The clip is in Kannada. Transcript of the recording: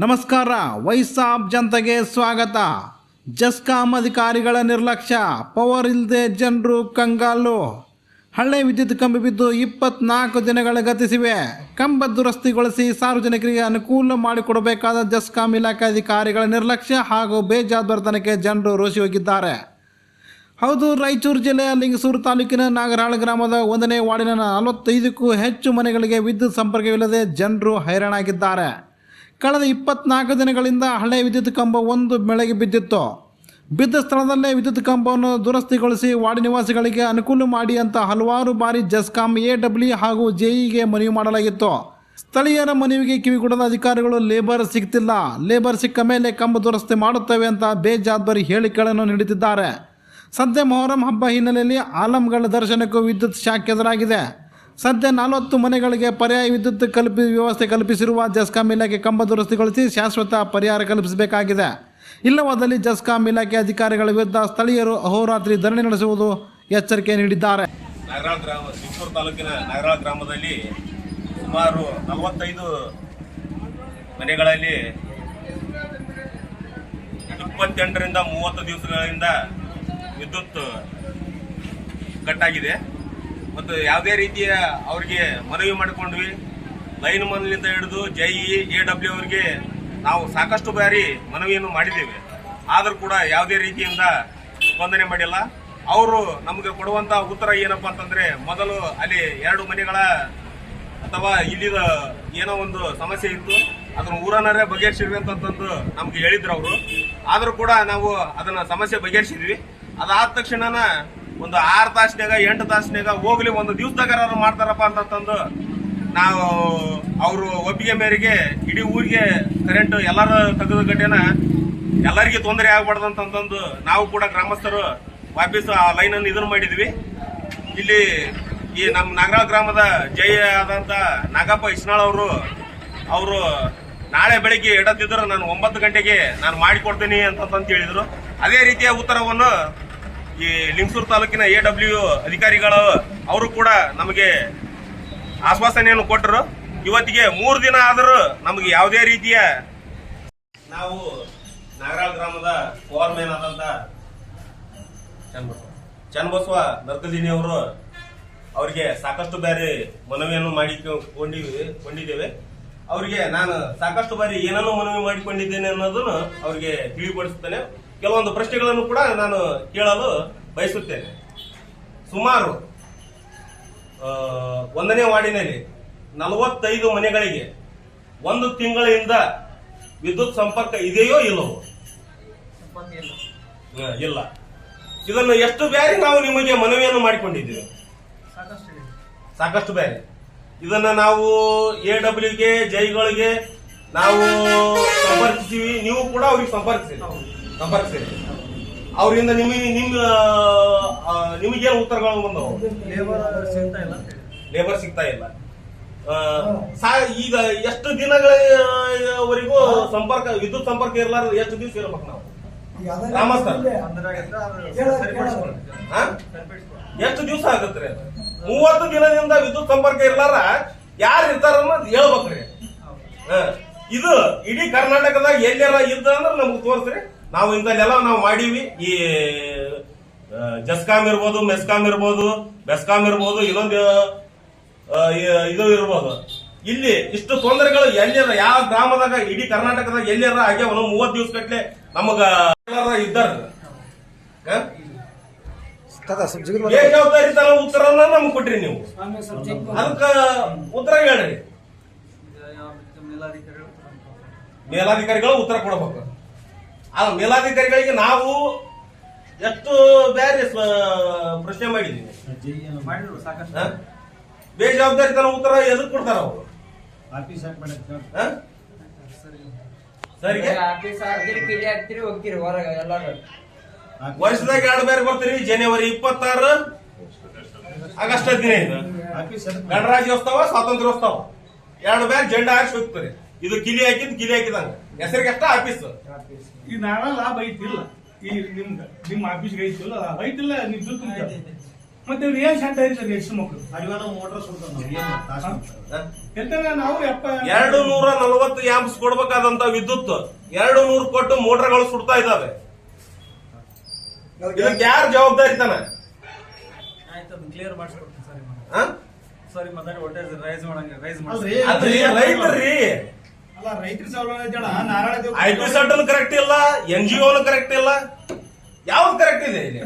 ನಮಸ್ಕಾರ. ವೈಸಾಬ್ ಜನತೆಗೆ ಸ್ವಾಗತ. ಜಸ್ಕಾಂ ಅಧಿಕಾರಿಗಳ ನಿರ್ಲಕ್ಷ್ಯ, ಪವರ್ ಇಲ್ಲದೆ ಜನರು ಕಂಗಾಲು. ಹಳೆ ವಿದ್ಯುತ್ ಕಂಬಿ ಬಿದ್ದು 24 ದಿನಗಳು ಗತಿಸಿವೆ. ಕಂಬ ದುರಸ್ತಿಗೊಳಿಸಿ ಸಾರ್ವಜನಿಕರಿಗೆ ಅನುಕೂಲ ಮಾಡಿಕೊಡಬೇಕಾದ ಜಸ್ಕಾಂ ಇಲಾಖೆ ಅಧಿಕಾರಿಗಳ ನಿರ್ಲಕ್ಷ್ಯ ಹಾಗೂ ಬೇಜವಾಬ್ದಾರಿತನಕ್ಕೆ ಜನರು ರೋಷಿ ಹೋಗಿದ್ದಾರೆ. ಹೌದು, ರಾಯಚೂರು ಜಿಲ್ಲೆಯ ಲಿಂಗಸೂರು ತಾಲೂಕಿನ ನಾಗರಹಾಳ ಗ್ರಾಮದ 1ನೇ ವಾರ್ಡಿನ 45ಕ್ಕೂ ಹೆಚ್ಚು ಮನೆಗಳಿಗೆ ವಿದ್ಯುತ್ ಸಂಪರ್ಕವಿಲ್ಲದೆ ಜನರು ಹೈರಾಣಾಗಿದ್ದಾರೆ. ಕಳೆದ 24 ದಿನಗಳಿಂದ ಹಳೆ ವಿದ್ಯುತ್ ಕಂಬ ಒಂದು ಬೆಳಗ್ಗೆ ಬಿದ್ದಿತ್ತು. ಬಿದ್ದ ಸ್ಥಳದಲ್ಲೇ ವಿದ್ಯುತ್ ಕಂಬವನ್ನು ದುರಸ್ತಿಗೊಳಿಸಿ ವಾರ್ಡ್ ನಿವಾಸಿಗಳಿಗೆ ಅನುಕೂಲ ಮಾಡಿ ಅಂತ ಹಲವಾರು ಬಾರಿ ಜಸ್ಕಾಂ AW ಹಾಗೂ JEಗೆ ಮನವಿ ಮಾಡಲಾಗಿತ್ತು. ಸ್ಥಳೀಯರ ಮನವಿಗೆ ಕಿವಿಗೊಡದ ಅಧಿಕಾರಿಗಳು ಲೇಬರ್ ಸಿಗ್ತಿಲ್ಲ, ಲೇಬರ್ ಸಿಕ್ಕ ಮೇಲೆ ಕಂಬ ದುರಸ್ತಿ ಮಾಡುತ್ತೇವೆ ಅಂತ ಬೇಜವಾಬ್ದಾರಿ ಹೇಳಿಕೆಗಳನ್ನು ನೀಡುತ್ತಿದ್ದಾರೆ. ಸದ್ಯ ಮೊಹರಂ ಹಬ್ಬ ಹಿನ್ನೆಲೆಯಲ್ಲಿ ಆಲಂಗಳ ದರ್ಶನಕ್ಕೂ ವಿದ್ಯುತ್ ಶಾಕ್ ಎದುರಾಗಿದೆ. ಸದ್ಯ 40 ಮನೆಗಳಿಗೆ ಪರ್ಯಾಯ ವಿದ್ಯುತ್ ವ್ಯವಸ್ಥೆ ಕಲ್ಪಿಸಿರುವ ಜಸ್ಕಾಂ ಇಲಾಖೆ ಕಂಬ ದುರಸ್ತಿಗೊಳಿಸಿ ಶಾಶ್ವತ ಪರಿಹಾರ ಕಲ್ಪಿಸಬೇಕಾಗಿದೆ. ಇಲ್ಲವಾದಲ್ಲಿ ಜಸ್ಕಾಂ ಇಲಾಖೆ ಅಧಿಕಾರಿಗಳ ವಿರುದ್ಧ ಸ್ಥಳೀಯರು ಅಹೋರಾತ್ರಿ ಧರಣಿ ನಡೆಸುವುದು ಎಚ್ಚರಿಕೆ ನೀಡಿದ್ದಾರೆ. ಲಿಂಗಸೂರು ತಾಲೂಕಿನ ನಾಗರಹಾಳ ಗ್ರಾಮದಲ್ಲಿ ಸುಮಾರು 45 ಮನೆಗಳಲ್ಲಿ 28ರಿಂದ 30 ದಿವಸಗಳಿಂದ ವಿದ್ಯುತ್ ಕಟ್ಟಾಗಿದೆ. ಮತ್ತು ಯಾವುದೇ ರೀತಿಯ ಅವರಿಗೆ ಮನವಿ ಮಾಡಿಕೊಂಡ್ವಿ. ಲೈನ್ ಮನ್ನಿಂದ ಹಿಡಿದು JE AW ಅವರಿಗೆ ನಾವು ಸಾಕಷ್ಟು ಬಾರಿ ಮನವಿಯನ್ನು ಮಾಡಿದ್ದೇವೆ. ಆದರೂ ಕೂಡ ಯಾವುದೇ ರೀತಿಯಿಂದ ಸ್ಪಂದನೆ ಮಾಡಿಲ್ಲ. ಅವರು ನಮಗೆ ಕೊಡುವಂಥ ಉತ್ತರ ಏನಪ್ಪ ಅಂತಂದರೆ, ಮೊದಲು ಅಲ್ಲಿ 2 ಮನೆಗಳ ಅಥವಾ ಇಲ್ಲಿದ ಏನೋ ಒಂದು ಸಮಸ್ಯೆ ಇತ್ತು, ಅದನ್ನು ಊರನ್ನರೇ ಬಗೆಹರಿಸಿದ್ವಿ ಅಂತಂದು ನಮ್ಗೆ ಹೇಳಿದ್ರು ಅವರು. ಆದರೂ ಕೂಡ ನಾವು ಅದನ್ನು ಸಮಸ್ಯೆ ಬಗೆಹರಿಸಿದ್ವಿ. ಅದಾದ ತಕ್ಷಣ ಒಂದು 6 ತಾಸಿನಾಗ 8 ತಾಸಿನಾಗ ಹೋಗ್ಲಿ, ಒಂದು ದಿವಸದಾಗ ಮಾಡ್ತಾರಪ್ಪ ಅಂತಂದು ನಾವು ಅವರು ಒಪ್ಪಿಗೆ ಮೇರೆಗೆ ಇಡೀ ಊರಿಗೆ ಕರೆಂಟ್ ಎಲ್ಲರ ತೆಗೆದ ಗಟ್ಟೆನ ಎಲ್ಲರಿಗೆ ತೊಂದರೆ ಆಗ್ಬಾರ್ದು ಅಂತಂದು ನಾವು ಕೂಡ ಗ್ರಾಮಸ್ಥರು ವಾಪಸ್ ಆ ಲೈನನ್ನು ಇದನ್ನು ಮಾಡಿದ್ವಿ. ಇಲ್ಲಿ ಈ ನಮ್ಮ ನಾಗರಹಾಳ ಗ್ರಾಮದ ಜಯ ಆದಂತ ನಾಗಪ್ಪ ಇಸ್ನಾಳ್ ಅವರು ನಾಳೆ ಬೆಳಿಗ್ಗೆ ಎಡತ್ತಿದ್ರು ನಾನು 9 ಗಂಟೆಗೆ ನಾನು ಮಾಡಿಕೊಡ್ತೀನಿ ಅಂತಂತ ಹೇಳಿದ್ರು. ಅದೇ ರೀತಿಯ ಉತ್ತರವನ್ನು ಈ ಲಿಂಗಸೂರು ತಾಲೂಕಿನ AW ಅಧಿಕಾರಿಗಳು ಅವರು ಕೂಡ ನಮಗೆ ಆಶ್ವಾಸನೆಯನ್ನು ಕೊಟ್ಟರು. ಇವತ್ತಿಗೆ 3 ದಿನ ಆದರೂ ನಮಗೆ ಯಾವುದೇ ರೀತಿಯ ನಾವು ನಾಗರಹಾಳ ಗ್ರಾಮದ ಫೋರ್ಮ್ಯಾನ್ ಆದಂತ ಚನ್ನಬಸವ ನರ್ಕದಿನಿ ಅವರು ಅವರಿಗೆ ಸಾಕಷ್ಟು ಬಾರಿ ಮನವಿಯನ್ನು ಮಾಡಿಕೊಂಡಿದ್ದೇವೆ. ಅವರಿಗೆ ನಾನು ಸಾಕಷ್ಟು ಬಾರಿ ಏನನ್ನು ಮನವಿ ಮಾಡಿಕೊಂಡಿದ್ದೇನೆ ಅನ್ನೋದನ್ನು ಅವರಿಗೆ ತಿಳಿಪಡಿಸುತ್ತೇನೆ. ಕೆಲವೊಂದು ಪ್ರಶ್ನೆಗಳನ್ನು ಕೂಡ ನಾನು ಕೇಳಲು ಬಯಸುತ್ತೇನೆ. ಸುಮಾರು 1ನೇ ವಾರ್ಡಿನಲ್ಲಿ 45 ಮನೆಗಳಿಗೆ 1 ತಿಂಗಳಿಂದ ವಿದ್ಯುತ್ ಸಂಪರ್ಕ ಇದೆಯೋ ಇಲ್ಲವೋ? ಇಲ್ಲ. ಇದನ್ನು ಎಷ್ಟು ಬಾರಿ ನಾವು ನಿಮಗೆ ಮನವಿಯನ್ನು ಮಾಡಿಕೊಂಡಿದ್ದೀವಿ? ಸಾಕಷ್ಟು ಬಾರಿ. ಇದನ್ನ ನಾವು AWಗೆ JEಗಳಿಗೆ ನಾವು ಸಂಪರ್ಕಿಸಿವಿ. ನೀವು ಕೂಡ ಅವ್ರಿಗೆ ಸಂಪರ್ಕಿಸಿರಿ. ಅವರಿಂದ ನಿಮಗೇನು ಉತ್ತರಗಳು ಬಂದವು? ಲೇಬರ್ ಸಿಗ್ತಾ ಇಲ್ಲ. ಈಗ ಎಷ್ಟು ದಿನಗಳವರೆಗೂ ವಿದ್ಯುತ್ ಸಂಪರ್ಕ ಇರಲಾರ ಎಷ್ಟು ದಿವಸ ಇರ್ಬೇಕು ನಾವು ಗ್ರಾಮಸ್ಥರು? ಎಷ್ಟು ದಿವಸ ಆಗುತ್ತೆ? 30 ದಿನದಿಂದ ವಿದ್ಯುತ್ ಸಂಪರ್ಕ ಇರ್ಲಾರ ಯಾರು ಇರ್ತಾರ ಅನ್ನೋದು ಹೇಳ್ಬೇಕ್ರಿ. ಇದು ಇಡೀ ಕರ್ನಾಟಕದಾಗ ಎಲ್ಲಾರ ಇದ್ದ ಅಂದ್ರೆ ನಮ್ಗೆ ತೋರಿಸ್ರಿ. ನಾವು ಇಂಥಲ್ಲೆಲ್ಲ ನಾವು ಮಾಡೀವಿ. ಈ ಜಸ್ಕಾಂ ಇರ್ಬೋದು, ಮೆಸ್ಕಾಂ ಇರ್ಬೋದು, ಬೆಸ್ಕಾಂ ಇರ್ಬೋದು, ಇನ್ನೊಂದು ಇದು ಇರ್ಬೋದು. ಇಲ್ಲಿ ಇಷ್ಟು ತೊಂದರೆಗಳು ಎಲ್ಲರ ಯಾವ ಗ್ರಾಮದಾಗ ಇಡೀ ಕರ್ನಾಟಕದಾಗ ಎಲ್ಲಾರ ಆಗ್ಯಾವ? 30 ದಿವಸ ಗಟ್ಲೆ ನಮಗ ಇದ್ದಾರ. ಬೇಜವಾಬ್ದಾರಿತನ ಉತ್ತರನ ನಮ್ಗೆ ಕೊಟ್ರಿ ನೀವು. ಅದಕ್ಕ ಉತ್ತರ ಹೇಳ್ರಿ. ಮೇಲಾಧಿಕಾರಿಗಳು ಉತ್ತರ ಕೊಡಬೇಕು. ಆ ಮೇಲಾಧಿಕಾರಿಗಳಿಗೆ ನಾವು ಎಷ್ಟು ಬೇರೆ ಪ್ರಶ್ನೆ ಮಾಡಿದ್ದೀವಿ. ಬೇಜವಾಬ್ದಾರಿತನ ಉತ್ತರ ಎದಕ್ ಕೊಡ್ತಾರ ಅವರು? ಸರಿಗೆ ವರ್ಷದಾಗ 2 ಬೇರೆ ಬರ್ತೀರಿ. ಜನವರಿ 26, ಆಗಸ್ಟ್ 15 ಗಣರಾಜ್ಯೋತ್ಸವ, ಸ್ವಾತಂತ್ರ್ಯೋತ್ಸವ 2 ಬೇರೆ ಜೆಂಡಾ ಹಾಕಿ ಹೋಗ್ತಾರೆ. ಇದು ಕಿಲಿ ಹಾಕಿದಂಗ ಹೆಸರಿಗೆ ಅಷ್ಟ ಆಫೀಸ್. ಈ ನಾಳೆ ಲಾಭ ಐತಿಲ್ಲ. ಈ ನಿಮ್ಮ ಆಫೀಸ್ಗೆ ಐತಿಲ್ಲ, ಲಾಭ ಐತಿಲ್ಲ. ನೀವು ಮತ್ತೆ ಇವ್ರು ಏನ್ ಶಾಂತ ಇರ್ತಾರೆ ಎಷ್ಟು ಮಕ್ಕಳು ಅಡಿವಾದ ಮೋಟರ್ ಸುಡ್ತಾವ ನಾವು ಏನ್ ತಾಸು ಎಂತ ನಾವು 240 ಆಂಪ್ಸ್ ಕೊಡ್ಬೇಕಾದಂತ ವಿದ್ಯುತ್ 200 ಕೊಟ್ಟು ಮೋಟರ್ಗಳು ಸುಡ್ತಾ ಇದ್ದಾವೆ. ಇದಕ್ಕೆ ಯಾರು ಜವಾಬ್ದಾರಿ ತಾನೆ? ಆಯ್ತು ಅದನ್ನ ಕ್ಲಿಯರ್ ಮಾಡಿಸ್ಕೊಡ್ತೀನಿ ಸರಿ ಆ? ಸರಿ ಮಾತಾಡಿ ವೋಲ್ಟೇಜ್ ರೈಸ್ ಅಲ್ರಿ ಅದ್ರಿ ರೈತರ್ರಿ ಅಲ್ಲ ರೈತರ ಸೌಲಭ್ಯ ಜನ Narayana Dev IP set correct ಇಲ್ಲ, NGO ಕರೆಕ್ಟ್ ಇಲ್ಲ, ಯಾವ್ದು ಕರೆಕ್ಟ್ ಇದೆ ಇಲ್ಲಿ?